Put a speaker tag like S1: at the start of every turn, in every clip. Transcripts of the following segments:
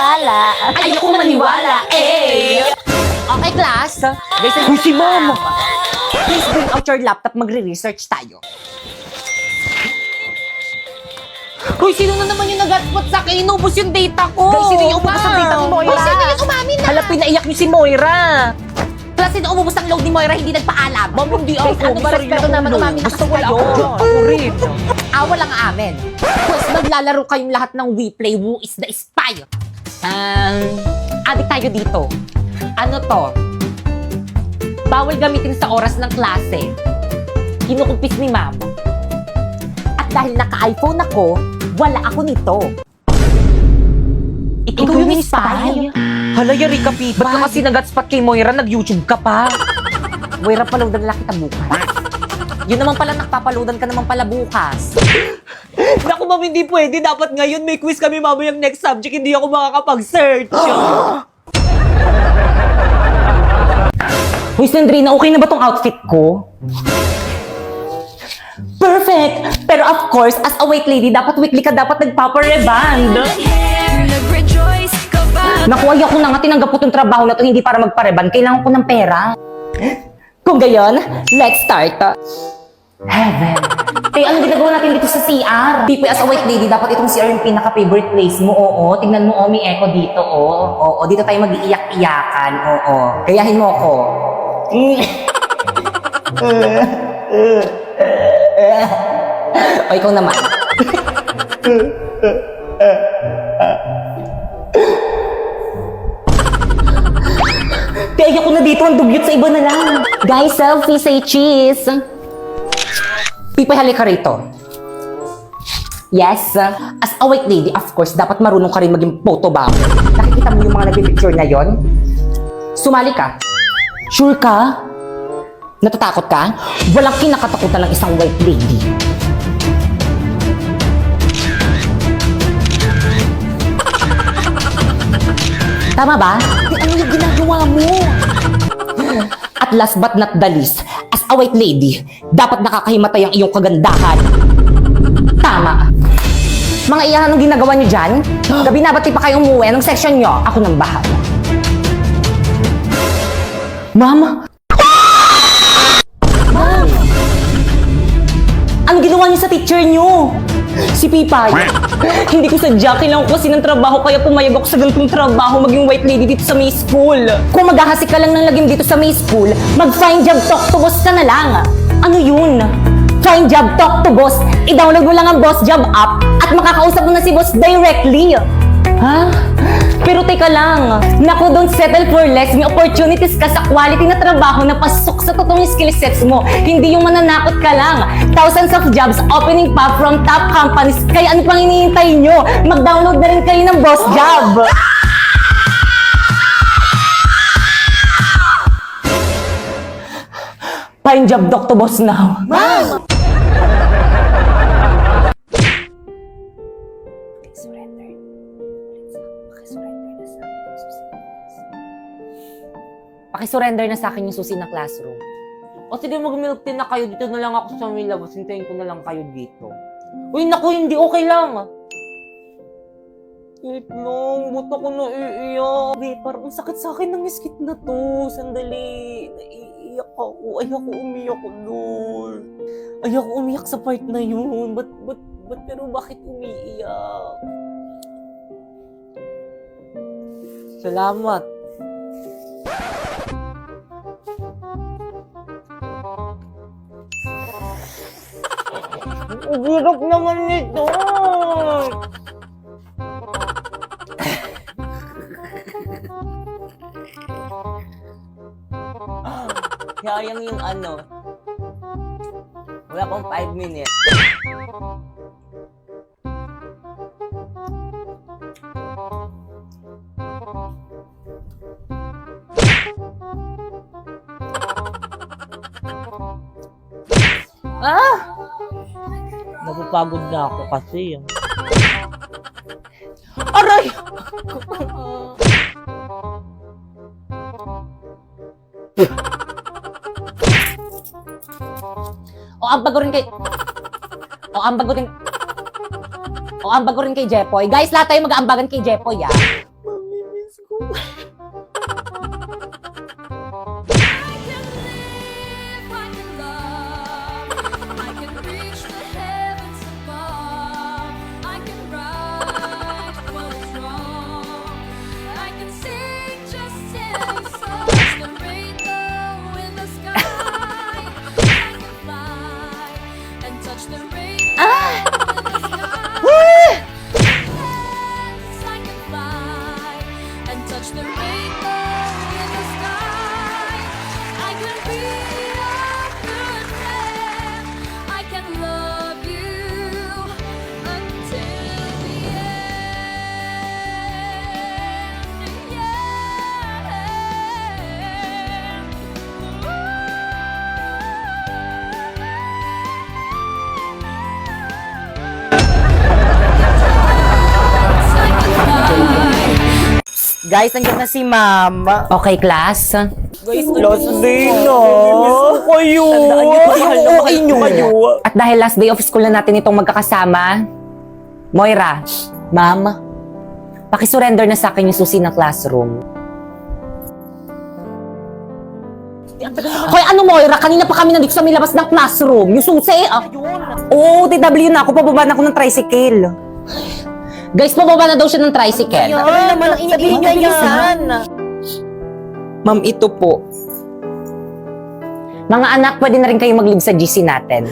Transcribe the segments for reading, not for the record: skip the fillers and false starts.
S1: maniwala. Ayoko maniwala, eh! Okay, class. Guys,
S2: Uy, si ma'am!
S1: please bring out your laptop. Magre-research tayo.
S2: Uy, sino na naman yung nag-hotspot sa akin? Inubos yung data ko!
S1: Guys, sino yung umubos ang data ni Moira?
S2: Uy, sino yung umamin na? Hala, pinaiyak niyo si Moira!
S1: Class, sino umubos ang load ni Moira, hindi nagpaalam.
S2: Ma'am, hindi ako.
S1: Guys, ano ba,
S2: Sarili
S1: respeto
S2: akong
S1: naman,
S2: load.
S1: umamin na
S2: Basta
S1: kasi
S2: wala
S1: kayo.
S2: ako dyan. Ako rin.
S1: Walang amen. Tapos maglalaro kayong lahat ng We Play Who is the Spy. Adik tayo dito. Ano to? Bawal gamitin sa oras ng klase. Kinukumpis ni ma'am. At dahil naka-iPhone ako, wala ako nito. Ikaw yung spy?
S2: Hala, yari ka, Pete. Ba't ka kasi nag-hotspot kay Moira? Nag-YouTube ka pa.
S1: Moira, paloadan lang kita bukas. Yun naman pala, nakpapaloadan ka naman pala bukas.
S2: Naku, ma'am, hindi pwede. Dapat ngayon may quiz kami mamayang next subject. Hindi ako makakapag-search.
S1: Uy, Sandrina, okay na ba tong outfit ko? Perfect! Pero of course, as a white lady, dapat weekly ka dapat nagpapa-reband. Naku, ayoko na nga, tinanggap ko tong trabaho na to hindi para magpa-reband. Kailangan ko ng pera. Kung gayon, let's start. Heaven. Te, ano ginagawa natin dito sa CR? Pipoy, as a white lady, dapat itong CR yung pinaka-favorite place mo. Oo, tingnan mo, may echo dito, oo. Dito tayo mag-iiyak-iyakan, oo. Gayahin mo ako. O, ikaw naman. Kaya ako na dito, ang dugyot sa iba na lang. Guys, selfie, say cheese. Pipoy, halika rito. Yes, as a white lady, of course, dapat marunong ka rin maging photo bomb. Nakikita mo yung mga nagpipicture na yon? Sumali ka. Sure ka? Natatakot ka? Walang kinakatakutan ng isang white lady. Tama ba? Ano yung ginagawa mo? At last but not the least, as a white lady, dapat nakakahimatay ang iyong kagandahan. Tama. Mga iyan, anong ginagawa niyo dyan? Gabi na, ba't di pa kayo umuwi? Anong section niyo? Ako nang bahala. Mama! Ma'am! Ano ginawa niyo sa teacher niyo? Si Pipay. Hindi ko sadya, kailangan ko kasi ng trabaho kaya pumayag ako sa ganitong trabaho maging white lady dito sa May School. Kung maghahasik ka lang ng lagim dito sa May School, mag-find job talk to boss ka na lang. Ano yun? Find job talk to boss. I-download mo lang ang Boss Job app at makakausap mo na si boss directly. Ha? Pero teka lang, naku, don't settle for less. May opportunities ka sa quality na trabaho na pasok sa totoong skill sets mo. Hindi yung mananakot ka lang. Thousands of jobs opening pa from top companies. Kaya ano pang hinihintay nyo? Mag-download na rin kayo ng Boss Job. Find job doc to boss now. Ma'am! Paki-surrender na sa akin yung susi ng classroom.
S2: O sige, mag-milk tea na kayo. Dito na lang ako sa may labas. Hintayin ko na lang kayo dito. Uy, naku, hindi okay lang. Wait lang, ba't ako naiiyak? Babe, parang ang sakit sa akin ng miskit na to. Sandali, naiiyak ako. Ayoko umiyak doon. Ayoko umiyak sa part na yun. Pero bakit umiiyak? Salamat. Ang hirap naman nito! Sayang yung ano. Wala pang 5 minutes. Napapagod na ako kasi. Aray!
S1: Ambag ko rin kay Jepoy. Guys, lahat tayo mag-aambagan kay Jepoy, ah. Guys, nandiyan na si ma'am. Okay, class.
S2: Guys,
S3: Last day na.
S2: Miss ko kayo.
S3: Tandaan niyo, mahal na mahal
S2: inyo.
S3: kayo.
S1: At dahil last day of school na natin itong magkakasama, Moira, ma'am, pakisurrender na sa akin yung susi ng classroom. Hoy, ano Moira? Kanina pa kami nandito sa may labas ng classroom. Yung susi, Oo, TW na ako. Pababa na ako ng tricycle. Guys, pababa na daw siya ng tricycle.
S3: Ano naman ang iniingay yan?
S1: Ma'am, ito po. Mga anak, pwede na rin kayo mag-leave sa GC natin.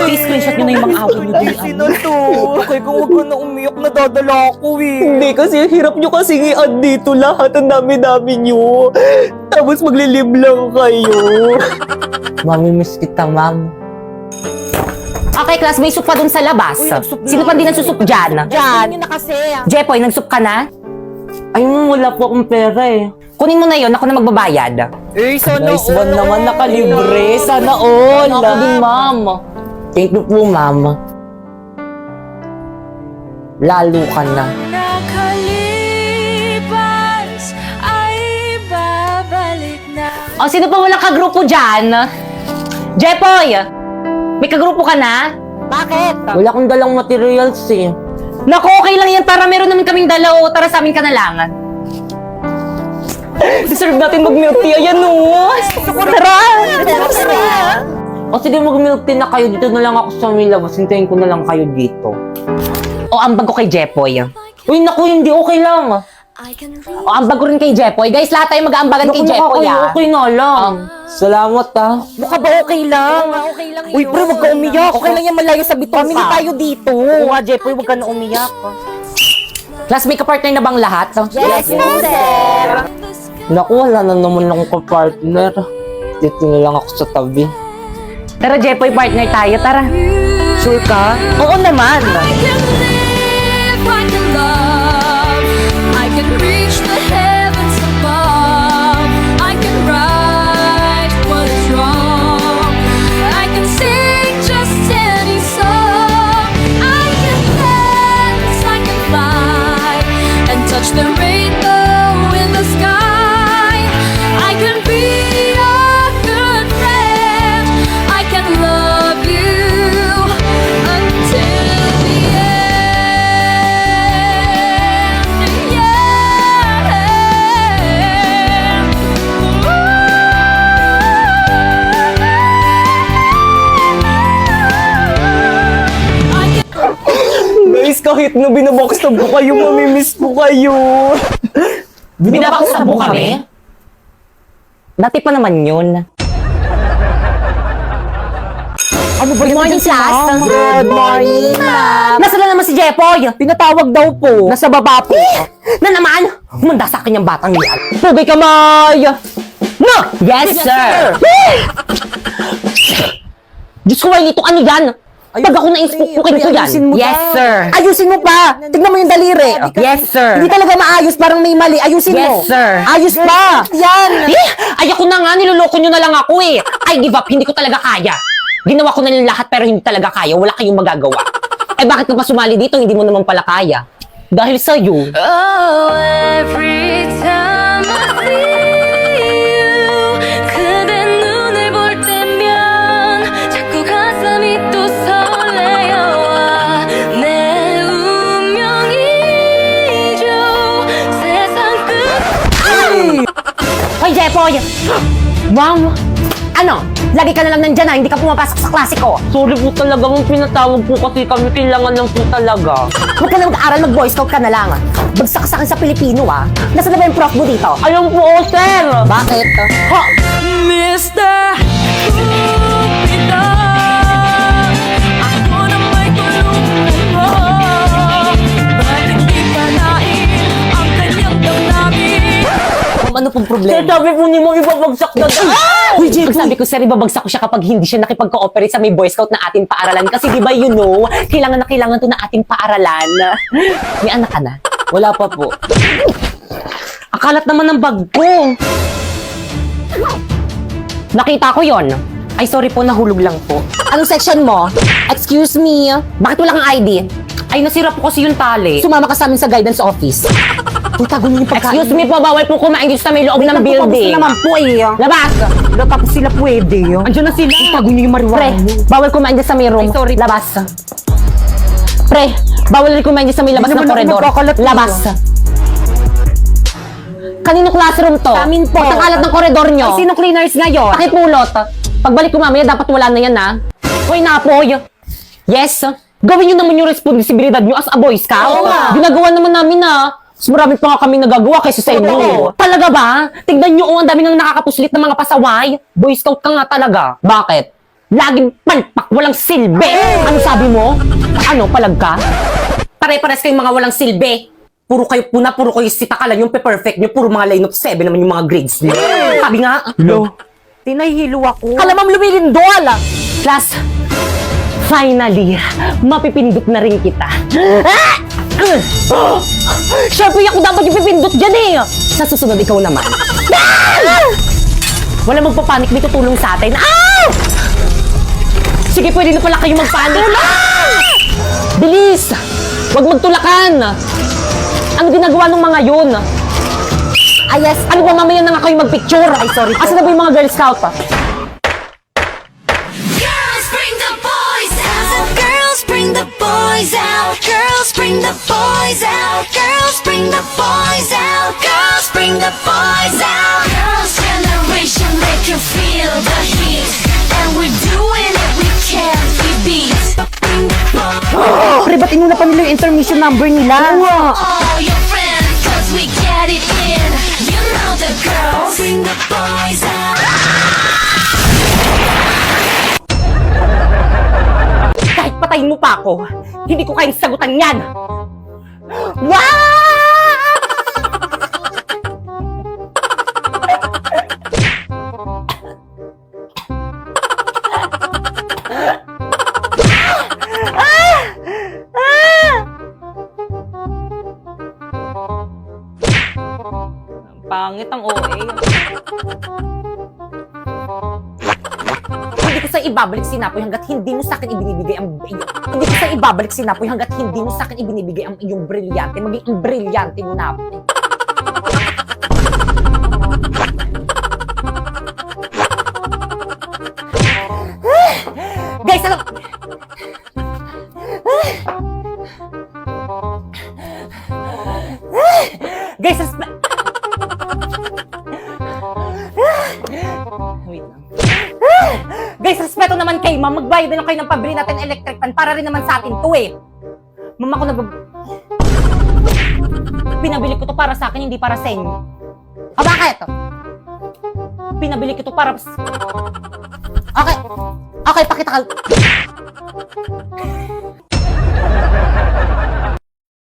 S1: I-screenshot nyo na yung mga awin nyo doon.
S3: Sino to?
S2: Okay, kung huwag ka na umiyak, nadadala ako eh.
S3: Hindi kasi hirap nyo kasi i-add dito lahat. Ang dami-dami nyo. Tapos maglilib lang kayo.
S1: Mamimiss kita, ma'am. Okay, class, may soup pa dun sa labas. Sino pa din nagsusup dyan?
S3: Yan. Yun na kasi.
S1: Jepoy, nagsup ka na?
S3: Ayun, wala po akong pera eh.
S1: Kunin mo na yon, ako na magbabayad.
S3: Eh, sana
S2: Nice one naman, nakalibre.
S3: Sana all.
S1: Ako din, ma'am. Thank you po, ma'am. Lalo ka na.
S4: Nakalipas ay babalik na.
S1: O, sino pa walang kagrupo dyan? Jepoy! May kagrupo ka na?
S3: Bakit?
S1: Wala akong dalang materials eh. Naku, okay lang yan. Tara, meron naman kaming dalaw. Tara sa amin ka na lang. Deserve natin mag-milk tea. Ayan o. Tara! O sige, mag-milk tea na kayo. Dito na lang ako sa may labas. Hintayin ko na lang kayo dito. O, ambag ko kay Jepoy. Uy, naku, hindi. Okay lang. O, ambag ko rin kay Jepoy. Guys, lahat tayo mag-aambagan kay Jepoy,
S3: Okay na lang. Salamat ah.
S1: Mukha ba okay lang?
S3: Okay lang
S1: Uy, pre, wag ka umiyak.
S3: Okay lang yan, malayo sa bituka.
S1: Family tayo dito.
S3: Oo nga, Jepoy, wag ka na umiyak.
S1: Class, may kapartner na bang lahat?
S3: Yes, sir.
S1: Naku, wala na naman akong kapartner. Dito na lang ako sa tabi. Tara, Jepoy, partner tayo. Tara. Sure ka? Oo naman.
S4: I can live, I can love, I can reach the heavens above, I can right what is wrong, I can sing just any song, I can dance, I can fly, and touch the rainbow in the sky, I can be a good friend, I can love you until the end. Yeah. I can
S3: Guys, kahit na binabox na po kayo, mamimiss po kayo.
S1: Binabaksa mo kami? Dati pa naman yun. Ano ba Good morning, class.
S3: Good morning, ma'am.
S1: Nasaan na naman si Jepoy?
S3: Pinatawag daw po.
S1: Nasa baba po. Na naman? Humanda sa akin yung batang yan. Pugay kamay! No! Yes, sir! Diyos ko, Wiley, ito ano yan? Pag ako na-inspukin ko yan.
S3: ayusin mo
S1: Yes,
S3: daw.
S1: sir!
S3: Ayusin mo pa. Tignan mo yung daliri.
S1: Yes, sir!
S3: Hindi talaga maayos, parang may mali. Ayusin mo.
S1: Yes, sir!
S3: Ayos pa. Yan.
S1: Eh, ayoko na nga, niloloko nyo na lang ako eh. I give up, hindi ko talaga kaya. Ginawa ko na lang lahat pero hindi talaga kaya, wala kayong magagawa. Eh bakit ka pa sumali dito, hindi mo naman pala kaya? Dahil sa'yo.
S4: Oh, every time I see you, 그대 눈을 볼 때면 자꾸 가슴이 또 설레어와 내 운명이죠.
S1: Poy! Ma'am! Ano? Lagi ka na lang nandyan ha, hindi ka pumapasok sa klase ko.
S2: Sorry po talaga, ma'am. Pinatawag po kasi kami. Kailangan lang po talaga.
S1: Huwag ka na mag-aaral, mag-boy scout ka na lang. Bagsak sa akin sa Pilipino ah. Nasaan na ba yung prof mo dito?
S2: Ayun po, sir!
S1: Bakit?
S2: Ha!
S4: Mr. Cupido, ako na may tulungan mo. Ba't hindi palain ang kanyang damdamin?
S1: Ano pong
S2: Sir,
S1: problema?
S2: sabi po ni mo, ibabagsak na
S1: Uy, Jay, sabi ko, sir, ibabagsak ko siya kapag hindi siya nakipag-cooperate sa may Boy Scout na ating paaralan. Kasi di ba, you know, kailangan na kailangan to na ating paaralan. May anak ka na?
S2: Wala pa po.
S1: Akalat naman ng bag ko. Nakita ko yon. Ay, sorry po, nahulog lang po. Anong section mo? Excuse me, bakit wala kang ID? Ay, nasira po kasi yung tali. Sumama ka sa amin sa guidance office. Uy, tago niyo yung pagkain.
S2: Excuse me po, bawal po kumain dito sa may loob ng building.
S1: naman po eh.
S2: Labas!
S1: Wala tapos sila pwede.
S2: Andiyan na sila.
S1: Tago niyo yung marijuana. Pre, bawal kumain dyan sa may room.
S2: Ay, sorry.
S1: Labas. Pre, bawal rin kumain dyan sa may labas
S3: Hindi
S1: ng
S3: naman ako
S1: koridor.
S3: magkakalat dito.
S1: Labas. Kanino classroom to?
S3: Amin po.
S1: Pagkakalat ng koridor nyo.
S3: Ay, sino cleaners ngayon?
S1: Pakipulot. Pagbalik ko mamaya, dapat wala na yan, ha? Hoy, Napoy. Yes. Gawin nyo naman yung responsibilidad nyo as a Boy Scout.
S3: Oo nga.
S1: Ginagawa naman namin, ha? Mas marami pa nga kami nagagawa kaysa sa inyo.
S3: Oo.
S1: Talaga ba? Tignan nyo, ang dami nang nakakapuslit ng mga pasaway. Boy Scout ka nga talaga. Bakit? Laging palpak, walang silbi. Ano sabi mo? Ano, palag ka? Pare-pares kayong mga walang silbi. Puro kayo puna, puro kayo sitakalan yung pe-perfect nyo. Puro mga line of 7 naman yung mga grades nyo. Sabi nga,
S3: Tinahihilo ako.
S1: kalamam lumilindol! Class, finally, mapipindot na rin kita. Ah! Siyempre ako dapat yung pipindot dyan eh! Sa susunod, ikaw naman. Ah! Wala magpapanik, may tutulong sa atin. Ah! Sige, pwede na pala kayo magpanik. Ah! Bilis! Huwag magtulakan! Ano ginagawa ng mga yun? Ay, yes. Ano ba mamaya na nga kayo magpicture? Ay, sorry. Asa na ba yung mga Girl Scout pa?
S4: Girls, bring the boys out. Girls, bring the boys out. Girls, bring the boys out. Girls, bring the boys out. Girls, bring the boys out. Girls' generation, make you feel the heat. And we're doing it, we can't be beat. Bring the boys.
S3: Pre, ba't inuna pa nila yung intermission number nila?
S4: All your friends, 'cause we get it in. You know the girls. Bring the boys out.
S1: Kahit patayin mo pa ako, hindi ko kayang sagutan yan! Wow!
S2: Pangit ang OA.
S1: Hindi ko sa ibabalik sinapoy hanggat hindi mo sa akin ibinibigay ang hindi ko sa ibabalik sinapoy hanggat hindi mo sa akin ibinibigay ang iyong brilyante, maging ang brilyante mo na. Guys, ano? Guys,
S2: Wait lang.
S1: Guys, respeto naman kayo, ma'am. Magbayad na lang kayo ng pabili natin ng electric fan para rin naman sa atin to eh. Ma'am, ako pinabili ko to para sa akin, hindi para sa inyo. Ah, bakit? Pinabili ko to para... Okay. Okay, pakita ka.